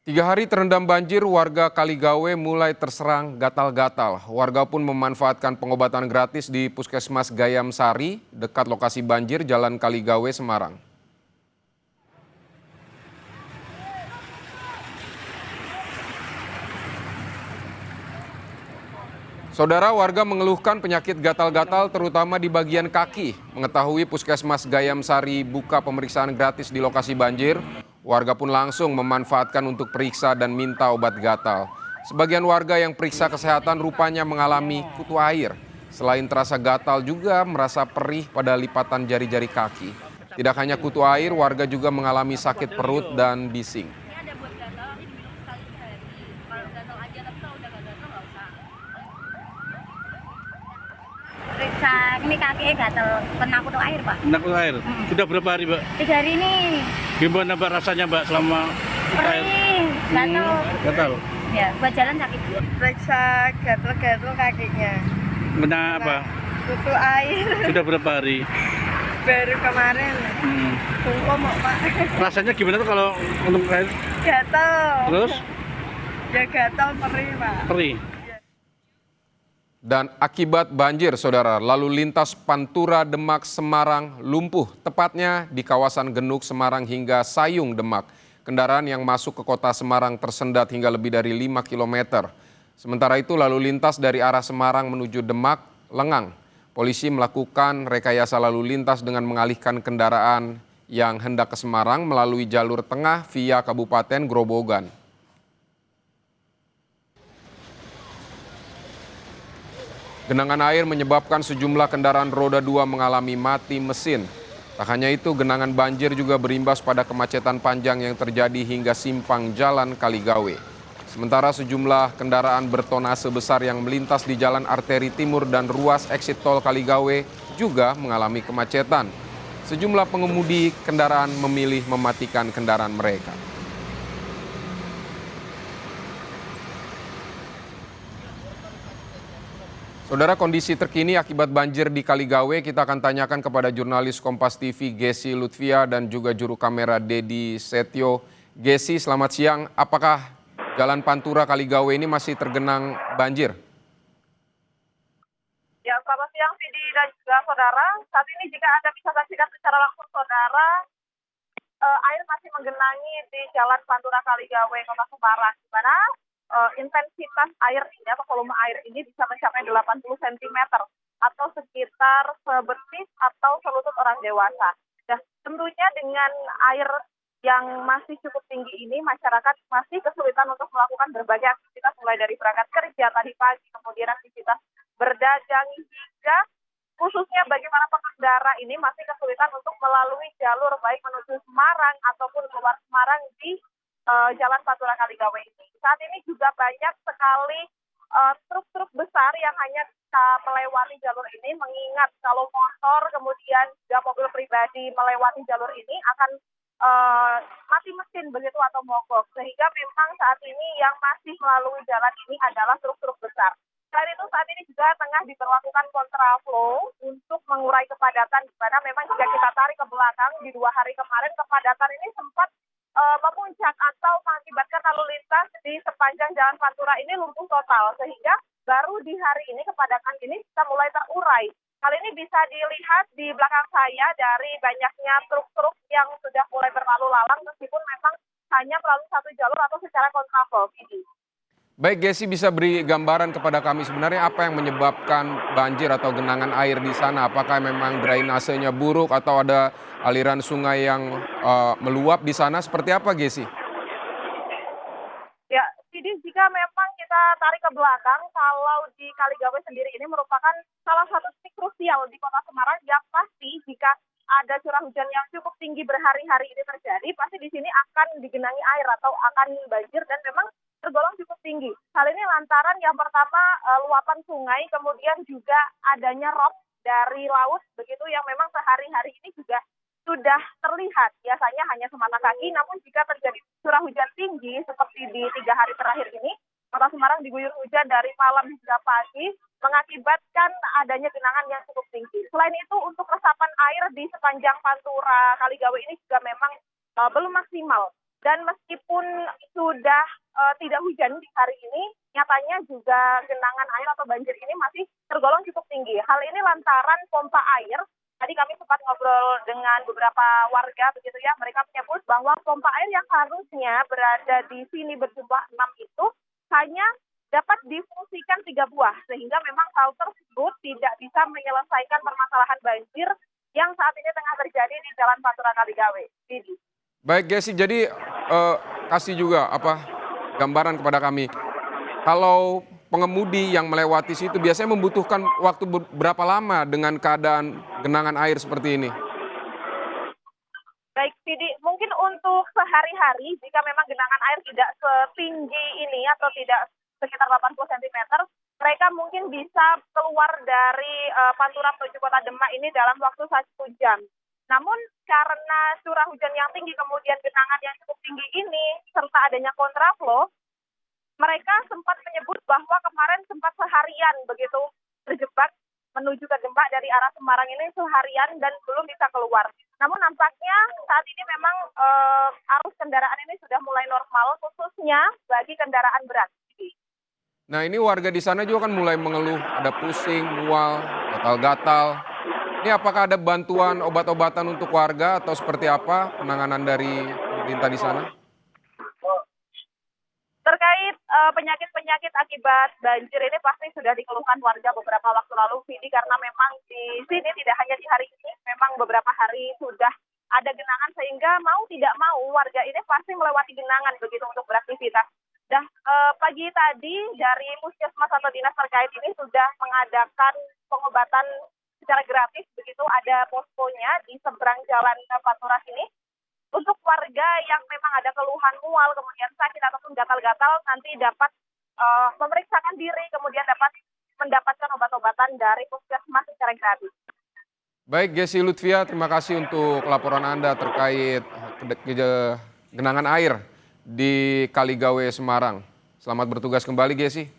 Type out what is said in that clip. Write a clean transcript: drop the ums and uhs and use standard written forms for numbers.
3 hari terendam banjir, warga Kaligawe mulai terserang gatal-gatal. Warga pun memanfaatkan pengobatan gratis di Puskesmas Gayam Sari, dekat lokasi banjir Jalan Kaligawe, Semarang. Saudara, warga mengeluhkan penyakit gatal-gatal terutama di bagian kaki. Mengetahui Puskesmas Gayam Sari buka pemeriksaan gratis di lokasi banjir, warga pun langsung memanfaatkan untuk periksa dan minta obat gatal. Sebagian warga yang periksa kesehatan rupanya mengalami kutu air. Selain terasa gatal juga merasa perih pada lipatan jari-jari kaki. Tidak hanya kutu air, warga juga mengalami sakit perut dan bising. Periksa ini kaki gatel, kena kutu air, Pak. Kena kutu air? Sudah berapa hari, Mbak? 3 hari ini. Gimana Mbak rasanya, Mbak, selama kutu air? Perih, gatel. Gatal? Ya, buat jalan sakit. Periksa gatel-gatel kakinya. Kena apa? Kutu air. Sudah berapa hari? Baru kemarin. Bungkuk mau, Pak. Rasanya gimana tuh kalau untuk air? Gatel. Terus? Ya gatel perih, Pak. Perih? Dan akibat banjir, saudara, lalu lintas Pantura Demak Semarang lumpuh, tepatnya di kawasan Genuk Semarang hingga Sayung Demak. Kendaraan yang masuk ke kota Semarang tersendat hingga lebih dari 5 km. Sementara itu lalu lintas dari arah Semarang menuju Demak lengang. Polisi melakukan rekayasa lalu lintas dengan mengalihkan kendaraan yang hendak ke Semarang melalui jalur tengah via Kabupaten Grobogan. Genangan air menyebabkan sejumlah kendaraan roda 2 mengalami mati mesin. Tak hanya itu, genangan banjir juga berimbas pada kemacetan panjang yang terjadi hingga simpang Jalan Kaligawe. Sementara sejumlah kendaraan bertonase besar yang melintas di jalan arteri timur dan ruas eksit tol Kaligawe juga mengalami kemacetan. Sejumlah pengemudi kendaraan memilih mematikan kendaraan mereka. Saudara, kondisi terkini akibat banjir di Kaligawe kita akan tanyakan kepada jurnalis Kompas TV Gesi Lutfia dan juga juru kamera Dedi Setio. Gesi, selamat siang. Apakah Jalan Pantura Kaligawe ini masih tergenang banjir? Ya, selamat siang, Vidi dan juga saudara. Saat ini jika Anda bisa saksikan secara langsung, saudara, air masih menggenangi di Jalan Pantura Kaligawe, Kota Semarang, di mana intensitas air ini atau volume air ini bisa mencapai 80 cm atau sekitar sebetis atau selutut orang dewasa. Nah, tentunya dengan air yang masih cukup tinggi ini, masyarakat masih kesulitan untuk melakukan berbagai aktivitas mulai dari berangkat kerja tadi pagi, kemudian aktivitas berdagang hingga khususnya bagi para pengendara ini masih kesulitan untuk melalui jalur baik menuju Semarang ataupun keluar Semarang di Jalan Pantura Kaligawe ini. Saat ini juga banyak sekali truk-truk besar yang hanya bisa melewati jalur ini, mengingat kalau motor kemudian juga mobil pribadi melewati jalur ini akan mati mesin begitu atau mogok. Sehingga memang saat ini yang masih melalui jalan ini adalah truk-truk besar. Selain itu saat ini juga tengah diberlakukan kontraflow untuk mengurai kepadatan, di mana memang jika kita tarik ke belakang di 2 hari kemarin kepadatan ini sempat memuncak atau mengakibatkan lalu lintas di sepanjang Jalan Pantura ini lumpuh total, sehingga baru di hari ini kepadatan ini bisa mulai terurai. Hal ini bisa dilihat di belakang saya dari banyaknya truk-truk yang sudah mulai berlalu lalang meskipun memang hanya melalui satu jalur atau secara kontraflow. Baik, Gesi, bisa beri gambaran kepada kami sebenarnya apa yang menyebabkan banjir atau genangan air di sana? Apakah memang drainasenya buruk atau ada aliran sungai yang meluap di sana? Seperti apa, Gesi? Ya, jadi jika memang kita tarik ke belakang, kalau di Kaligawe sendiri ini merupakan salah satu titik krusial di Kota Semarang yang pasti jika ada curah hujan yang cukup tinggi berhari-hari ini terjadi, pasti di sini akan digenangi air atau akan banjir dan memang tergolong cukup tinggi. Hal ini lantaran yang pertama luapan sungai, kemudian juga adanya rop dari laut begitu yang memang sehari-hari ini juga sudah terlihat. Biasanya hanya semata kaki, namun jika terjadi curah hujan tinggi seperti di 3 hari terakhir ini, Kota Semarang diguyur hujan dari malam hingga pagi, mengakibatkan adanya genangan yang cukup tinggi. Selain itu, untuk resapan air di sepanjang Pantura Kaligawe ini juga memang belum maksimal. Dan meskipun sudah tidak hujan di hari ini, nyatanya juga genangan air atau banjir ini masih tergolong cukup tinggi. Hal ini lantaran pompa air. Tadi kami sempat ngobrol dengan beberapa warga begitu ya, mereka menyebut bahwa pompa air yang harusnya berada di sini berjumlah 6 itu hanya dapat difungsikan 3 buah, sehingga memang hal tersebut tidak bisa menyelesaikan permasalahan banjir yang saat ini tengah terjadi di Jalan Pantura Kaligawe. Didi. Baik Gesi, jadi kasih juga gambaran kepada kami. Kalau pengemudi yang melewati situ biasanya membutuhkan waktu berapa lama dengan keadaan genangan air seperti ini? Baik, Didi, mungkin untuk sehari-hari jika memang genangan air tidak setinggi ini atau tidak sekitar 80 cm, mereka mungkin bisa keluar dari Pantura menuju Kota Demak ini dalam waktu 1 jam. Namun karena curah hujan yang tinggi kemudian genangan yang cukup tinggi ini serta adanya kontraflow, mereka sempat menyebut bahwa kemarin sempat seharian begitu terjebak menuju ke Demak dari arah Semarang ini seharian dan belum bisa keluar. Namun nampaknya saat ini memang arus kendaraan ini sudah mulai normal khususnya bagi kendaraan berat. Nah ini warga di sana juga kan mulai mengeluh, ada pusing, mual, gatal-gatal. Ini apakah ada bantuan obat-obatan untuk warga atau seperti apa penanganan dari pemerintah di sana? Terkait penyakit-penyakit akibat banjir ini pasti sudah dikeluhkan warga beberapa waktu lalu, Vidi, karena memang di sini tidak hanya di hari ini, memang beberapa hari sudah ada genangan sehingga mau tidak mau warga ini pasti melewati genangan begitu untuk beraktivitas. Pagi tadi dari puskesmas atau dinas terkait ini sudah mengadakan pengobatan secara gratis begitu, ada poskonya di seberang jalan Pantura ini. Untuk warga yang memang ada keluhan mual, kemudian sakit ataupun gatal-gatal, nanti dapat memeriksakan diri, kemudian dapat mendapatkan obat-obatan dari puskesmas secara gratis. Baik Gesi Lutfia, terima kasih untuk laporan Anda terkait genangan air di Kaligawe, Semarang. Selamat bertugas kembali Gesi.